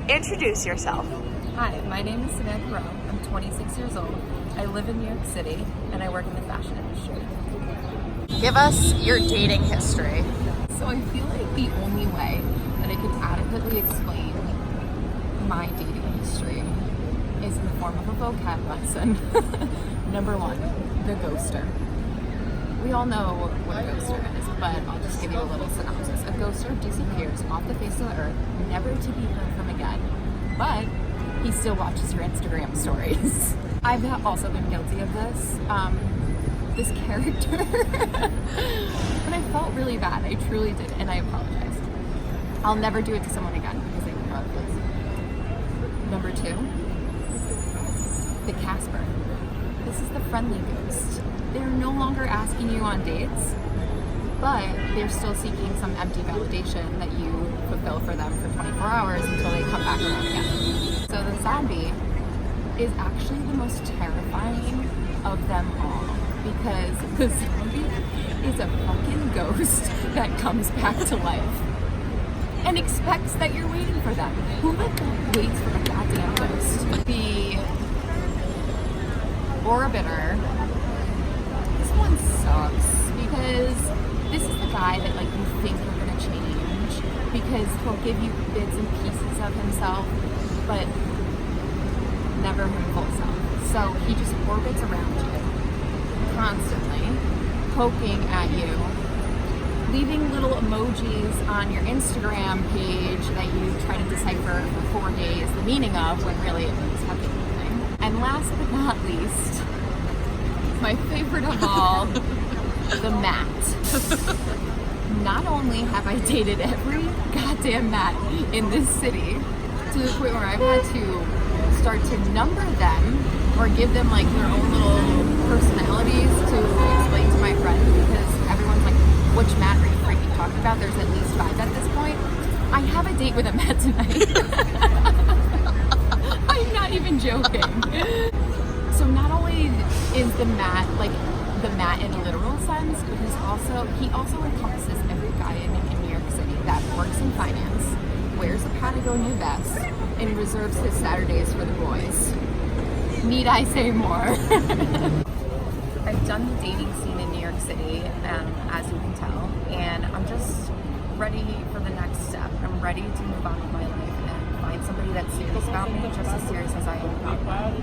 Introduce yourself. Hi, my name is Samantha. I'm 26 years old. I live in New York City and I work in the fashion industry. Give us your dating history. So I feel like the only way that I could adequately explain my dating history is in the form of a vocab lesson. Number one, the ghoster. We all know what a ghoster is, but I'll just give you a little synopsis. A ghoster disappears off the face of the earth, never to be heard from again, but he still watches your Instagram stories. I've also been guilty of this. This character, but I felt really bad. I truly did, and I apologize. I'll never do it to someone again because they know how it feels. Number two, the Casper. This is the friendly ghost. They're no longer asking you on dates, but they're still seeking some empty validation that you fulfill for them for 24 hours until they come back around again. So the zombie is actually the most terrifying of them all because the zombie is a fucking ghost that comes back to life and expects that you're waiting for them. Who the fuck waits for a goddamn ghost? The Orbiter. This one sucks because this is the guy that like you think you're gonna change because he'll give you bits and pieces of himself, but never his full self. So he just orbits around you constantly, poking at you, leaving little emojis on your Instagram page that you try to decipher for 4 days the meaning of when really it means fucking nothing. And last but not least, my favorite of all, the Matt. Not only have I dated every goddamn Matt in this city to the point where I've had to start to number them or give them like their own little personalities to explain to my friends because everyone's like, which Matt are you freaking talking about? There's at least 5 at this point. I have a date with a Matt tonight. I'm not even joking. So not only is the Matt like the Matt in a literal sense, but he also encompasses every guy in New York City that works in finance, wears a Patagonia vest, and reserves his Saturdays for the boys. Need I say more? I've done the dating scene in New York City, as you can tell, and I'm just ready for the next step. I'm ready to move on with my life and find somebody that's serious about me, just as serious as I am about them.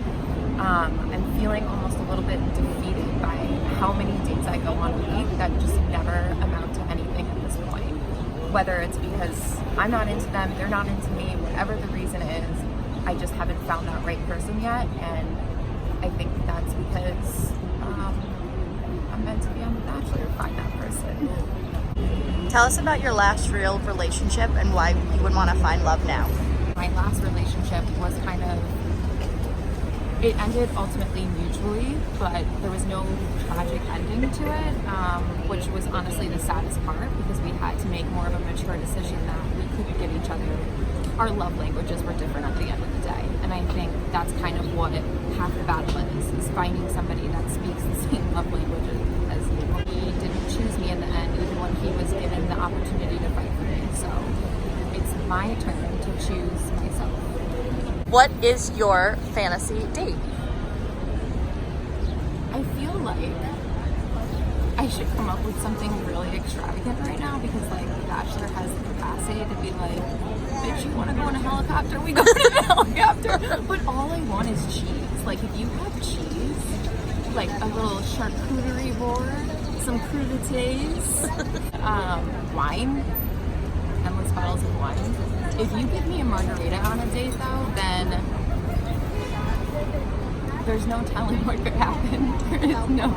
I'm feeling almost a little bit defeated by how many dates I go on a week that just never amount to anything at this point. Whether it's because I'm not into them, they're not into me, whatever the reason is, I just haven't found that right person yet, and I think that's because I'm meant to be on The Bachelor to find that person. Tell us about your last real relationship and why you would want to find love now. My last relationship was it ended ultimately mutually, but there was no tragic ending to it, which was honestly the saddest part because we had to make more of a mature decision that we couldn't give each other. Our love languages were different at the end of the day, and I think that's kind of what half the battle is finding somebody that speaks the same love languages, because he didn't choose me in the end, even when he was given the opportunity to fight for me. So it's my turn to choose myself. What is your fantasy date? I feel like I should come up with something really extravagant right now because like The Bachelor has the capacity to be like, bitch, you want to go in a helicopter? We go in a helicopter. But all I want is cheese. Like if you have cheese, like a little charcuterie board, some crudités, wine, endless bottles of wine. If you give me a margarita on a date though, then there's no telling what could happen. There is no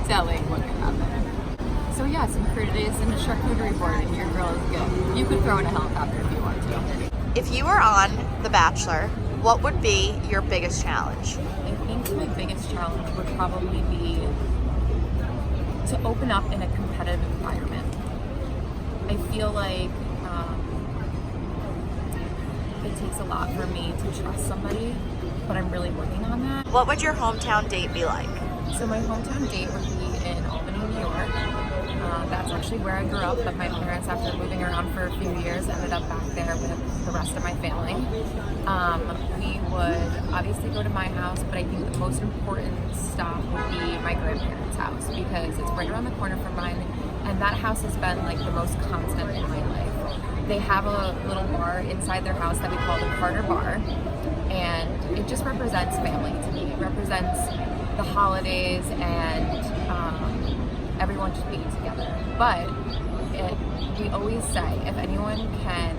telling what could happen. So yeah, some crudités and a charcuterie board and your girl is good. You could throw in a helicopter if you want to. If you were on The Bachelor, what would be your biggest challenge? I think my biggest challenge would probably be to open up in a competitive environment. I feel like it takes a lot for me to trust somebody, but I'm really working on that. What would your hometown date be like? So my hometown date would be in Albany, New York. That's actually where I grew up, but my parents, after moving around for a few years, ended up back there with the rest of my family. We would obviously go to my house, but I think the most important stop would be my grandparents' house because it's right around the corner from mine, and that house has been like the most constant in my life. They have a little bar inside their house that we call the Carter Bar, and it just represents family to me. It represents the holidays and everyone just being together. But we always say, if anyone can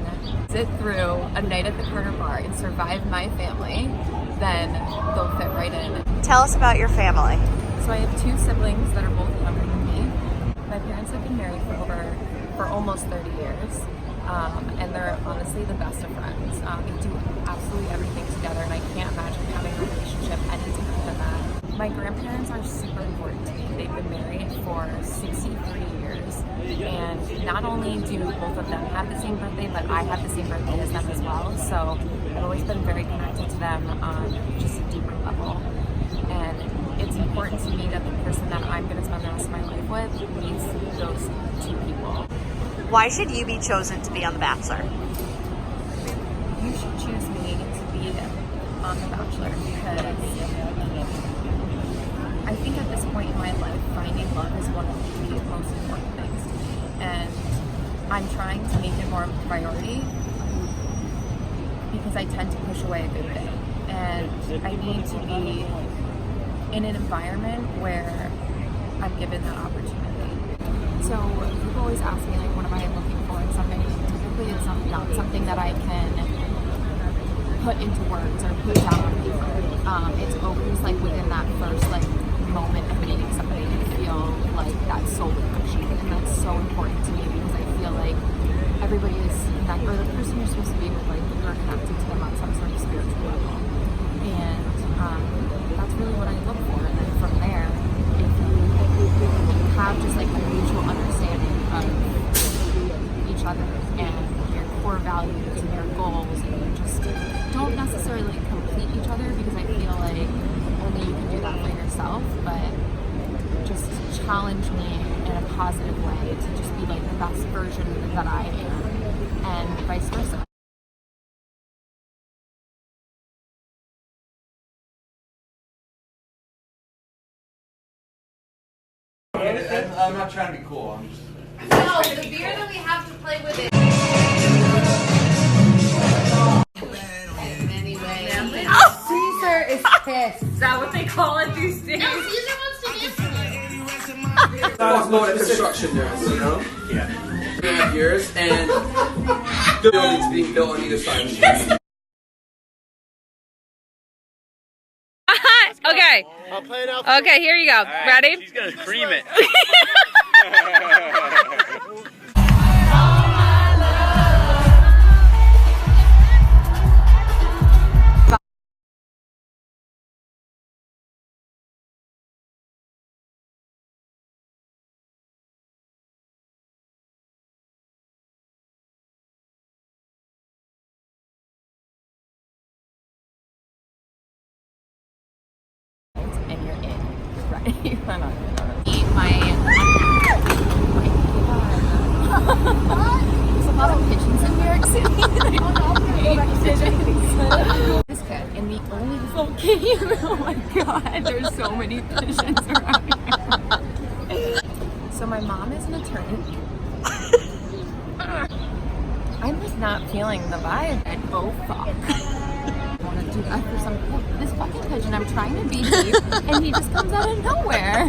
sit through a night at the Carter Bar and survive my family, then they'll fit right in. Tell us about your family. So I have two siblings that are both younger than me. My parents have been married for almost 30 years. And they're honestly the best of friends. They do absolutely everything together, and I can't imagine having a relationship any different than that. My grandparents are super important to me. They've been married for 63 years, and not only do both of them have the same birthday, but I have the same birthday as them as well. So I've always been very connected to them on just a deeper level. And it's important to me that the person that I'm going to spend the rest of my life with meets those two people. Why should you be chosen to be on The Bachelor? You should choose me to be on The Bachelor because I think at this point in my life, finding love is one of the most important things to me. And I'm trying to make it more of a priority because I tend to push away a good thing. And I need to be in an environment where I'm given that opportunity. So people always ask me, like, what am I looking for in something? Typically it's not something that I can put into words or put down on paper. It's always like within that first like moment of meeting somebody to feel like that soul connection. And that's so important to me because I feel like everybody is connected, or the person you're supposed to be with, like you're connected to them on some sort of spiritual level. And that's really what I look for. And then from there, if you have just like a mutual understanding of each other and your core values and your goals, and you just don't necessarily complete each other because I feel like only you can do that for yourself, but just challenge me in a positive way to just be like the best version that I am, and vice versa. I'm not trying to be cool. I'm just. No, the beer that we have to play with it. Anyway. Caesar is pissed. Is that what they call it these days? No, Caesar wants to get Not a construction nurse, you know? Yeah. 3.5 years, and buildings being built on either side of the street. Okay. Okay, here you go. Ready? She's gonna cream it. And you're in. Right. I'm not eat my there's a lot of pigeons in New York City. This kid in the only volcano. Oh my god, there's so many pigeons around here. So my mom is an attorney. I'm just not feeling the vibe, and oh fuck. To do that for some this fucking pigeon I'm trying to beat you, and he just comes out of nowhere.